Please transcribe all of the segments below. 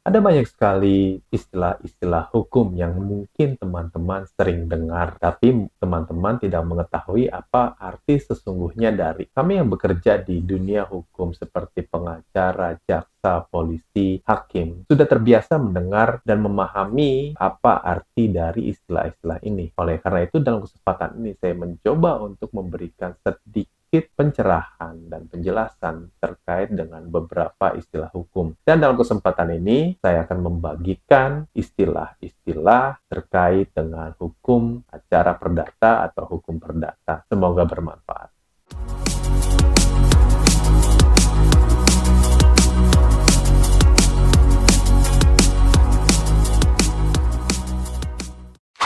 Ada banyak sekali istilah-istilah hukum yang mungkin teman-teman sering dengar, tapi teman-teman tidak mengetahui apa arti sesungguhnya dari. Kami yang bekerja di dunia hukum seperti pengacara, jaksa, polisi, hakim, sudah terbiasa mendengar dan memahami apa arti dari istilah-istilah ini. Oleh karena itu, dalam kesempatan ini saya mencoba untuk memberikan sedikit pencerahan dan penjelasan terkait dengan beberapa istilah hukum. Dan dalam kesempatan ini, saya akan membagikan istilah-istilah terkait dengan hukum acara perdata atau hukum perdata. Semoga bermanfaat.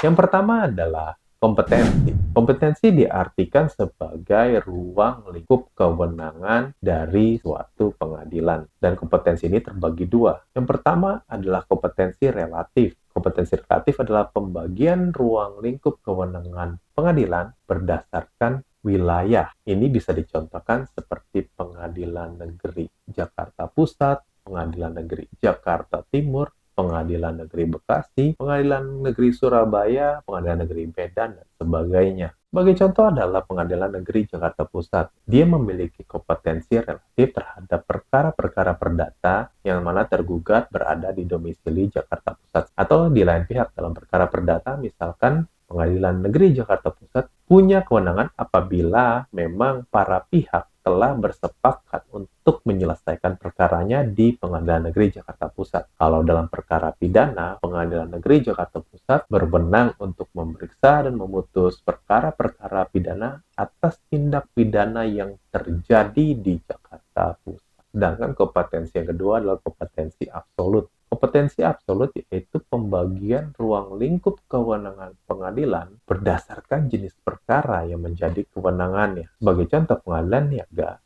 Yang pertama adalah kompetensi. Kompetensi diartikan sebagai ruang lingkup kewenangan dari suatu pengadilan. Dan kompetensi ini terbagi dua. Yang pertama adalah kompetensi relatif. Kompetensi relatif adalah pembagian ruang lingkup kewenangan pengadilan berdasarkan wilayah. Ini bisa dicontohkan seperti Pengadilan Negeri Jakarta Pusat, Pengadilan Negeri Jakarta Timur, Pengadilan Negeri Bekasi, Pengadilan Negeri Surabaya, Pengadilan Negeri Medan, dan sebagainya. Sebagai contoh adalah Pengadilan Negeri Jakarta Pusat. Dia memiliki kompetensi relatif terhadap perkara-perkara perdata yang mana tergugat berada di domisili Jakarta Pusat. Atau di lain pihak dalam perkara perdata, misalkan Pengadilan Negeri Jakarta Pusat punya kewenangan apabila memang para pihak telah bersepakat untuk menyelesaikan perkaranya di Pengadilan Negeri Jakarta Pusat. Kalau dalam perkara pidana, Pengadilan Negeri Jakarta Pusat berwenang untuk memeriksa dan memutus perkara-perkara pidana atas tindak pidana yang terjadi di Jakarta Pusat. Sedangkan kompetensi yang kedua adalah kompetensi absolut. Kompetensi absolut yaitu pembagian ruang lingkup kewenangan pengadilan berdasarkan jenis perkara yang menjadi kewenangannya. Sebagai contoh, pengadilan niaga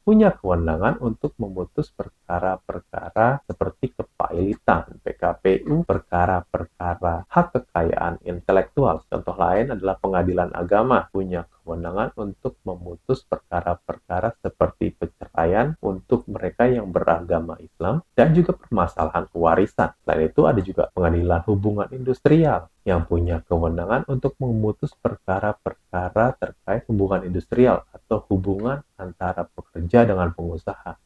punya kewenangan untuk memutus perkara-perkara seperti kepailitan, PKPU, perkara-perkara hak kekayaan intelektual. Contoh lain adalah pengadilan agama punya kewenangan untuk memutus perkara-perkara seperti perceraian untuk mereka yang beragama Islam dan juga permasalahan kewarisan. Selain itu ada juga pengadilan hubungan industrial yang punya kewenangan untuk memutus perkara-perkara terkait hubungan industrial atau hubungan antara pekerja dengan pengusaha.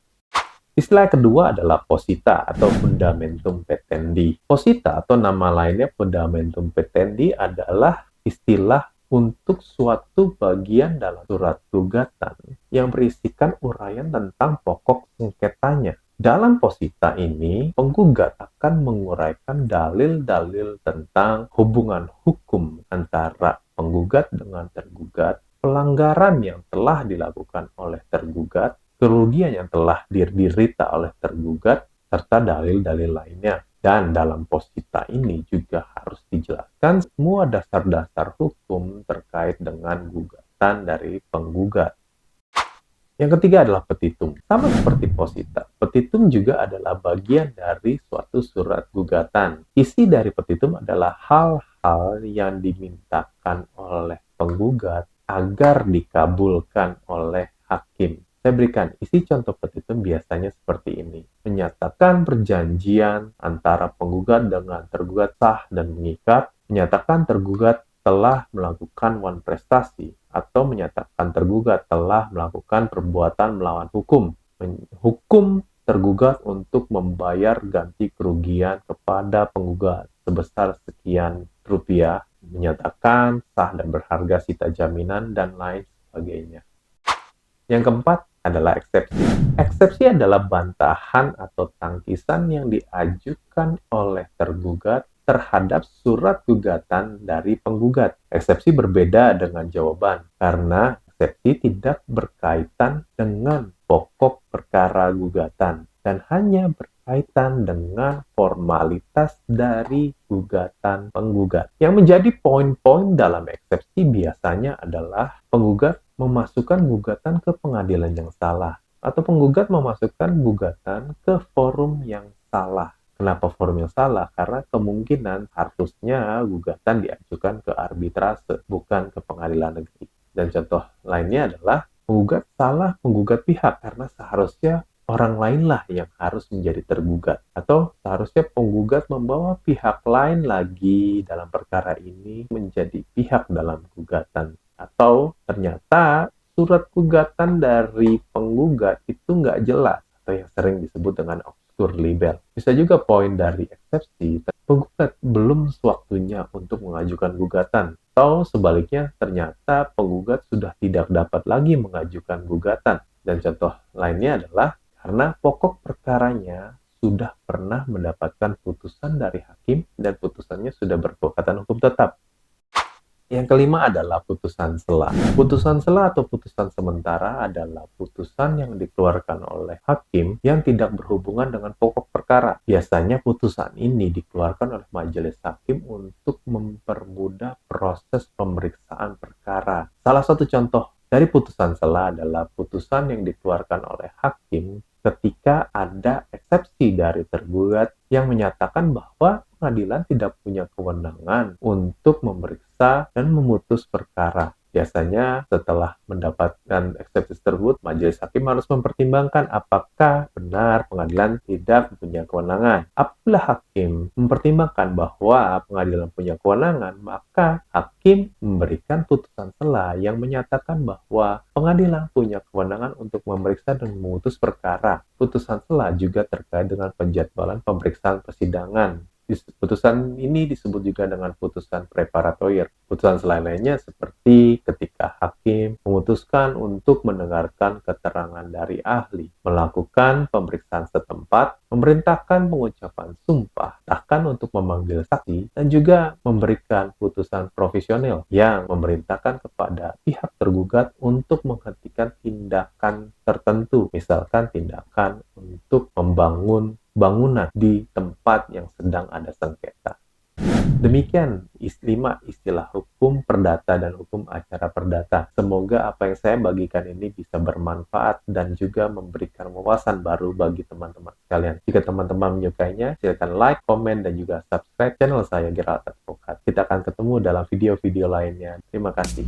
Istilah kedua adalah posita atau fundamentum petendi. Posita atau nama lainnya fundamentum petendi adalah istilah untuk suatu bagian dalam surat gugatan yang berisikan uraian tentang pokok sengketanya. Dalam posita ini, penggugat akan menguraikan dalil-dalil tentang hubungan hukum antara penggugat dengan tergugat, pelanggaran yang telah dilakukan oleh tergugat, kerugian yang telah diderita oleh tergugat, serta dalil-dalil lainnya. Dan dalam posita ini juga harus dijelaskan semua dasar-dasar hukum terkait dengan gugatan dari penggugat. Yang ketiga adalah petitum. Sama seperti posita, petitum juga adalah bagian dari suatu surat gugatan. Isi dari petitum adalah hal-hal yang dimintakan oleh penggugat agar dikabulkan oleh hakim. Saya berikan isi contoh petitum biasanya seperti ini. Menyatakan perjanjian antara penggugat dengan tergugat sah dan mengikat, menyatakan tergugat telah melakukan wan prestasi atau menyatakan tergugat telah melakukan perbuatan melawan hukum, hukum tergugat untuk membayar ganti kerugian kepada penggugat sebesar sekian rupiah, menyatakan sah dan berharga sita jaminan, dan lain sebagainya. Yang keempat adalah eksepsi. Eksepsi adalah bantahan atau tangkisan yang diajukan oleh tergugat terhadap surat gugatan dari penggugat. Eksepsi berbeda dengan jawaban karena eksepsi tidak berkaitan dengan pokok perkara gugatan dan hanya berkaitan dengan formalitas dari gugatan penggugat. Yang menjadi poin-poin dalam eksepsi biasanya adalah penggugat memasukkan gugatan ke pengadilan yang salah atau penggugat memasukkan gugatan ke forum yang salah. Kenapa forum yang salah? Karena kemungkinan harusnya gugatan diajukan ke arbitrase, bukan ke pengadilan negeri. Dan contoh lainnya adalah penggugat salah menggugat pihak karena seharusnya orang lainlah yang harus menjadi tergugat, atau seharusnya penggugat membawa pihak lain lagi dalam perkara ini menjadi pihak dalam gugatan, atau ternyata surat gugatan dari penggugat itu nggak jelas atau yang sering disebut dengan obscure libel. Bisa juga poin dari eksepsi, penggugat belum sewaktunya untuk mengajukan gugatan, atau sebaliknya ternyata penggugat sudah tidak dapat lagi mengajukan gugatan. Dan contoh lainnya adalah karena pokok perkaranya sudah pernah mendapatkan putusan dari hakim dan putusannya sudah berkekuatan hukum tetap. Yang kelima adalah putusan sela. Putusan sela atau putusan sementara adalah putusan yang dikeluarkan oleh hakim yang tidak berhubungan dengan pokok perkara. Biasanya putusan ini dikeluarkan oleh majelis hakim untuk mempermudah proses pemeriksaan perkara. Salah satu contoh dari putusan sela adalah putusan yang dikeluarkan oleh hakim ketika ada eksepsi dari tergugat yang menyatakan bahwa pengadilan tidak punya kewenangan untuk memeriksa dan memutus perkara. Biasanya setelah mendapatkan eksepsi tersebut, majelis hakim harus mempertimbangkan apakah benar pengadilan tidak punya kewenangan. Apabila hakim mempertimbangkan bahwa pengadilan punya kewenangan, maka hakim memberikan putusan sela yang menyatakan bahwa pengadilan punya kewenangan untuk memeriksa dan memutus perkara. Putusan sela juga terkait dengan penjadwalan pemeriksaan persidangan. Putusan ini disebut juga dengan putusan preparatoir. Putusan lainnya seperti ketika hakim memutuskan untuk mendengarkan keterangan dari ahli, melakukan pemeriksaan setempat, memerintahkan pengucapan sumpah, bahkan untuk memanggil saksi, dan juga memberikan putusan provisional yang memerintahkan kepada pihak tergugat untuk menghentikan tindakan tertentu, misalkan tindakan untuk membangun bangunan di tempat yang sedang ada sengketa. Demikian 5 istilah hukum perdata dan hukum acara perdata. Semoga apa yang saya bagikan ini bisa bermanfaat dan juga memberikan wawasan baru bagi teman-teman sekalian. Jika teman-teman menyukainya, silakan like, komen, dan juga subscribe channel saya, Gerald Advokat. Kita akan ketemu dalam video-video lainnya. Terima kasih.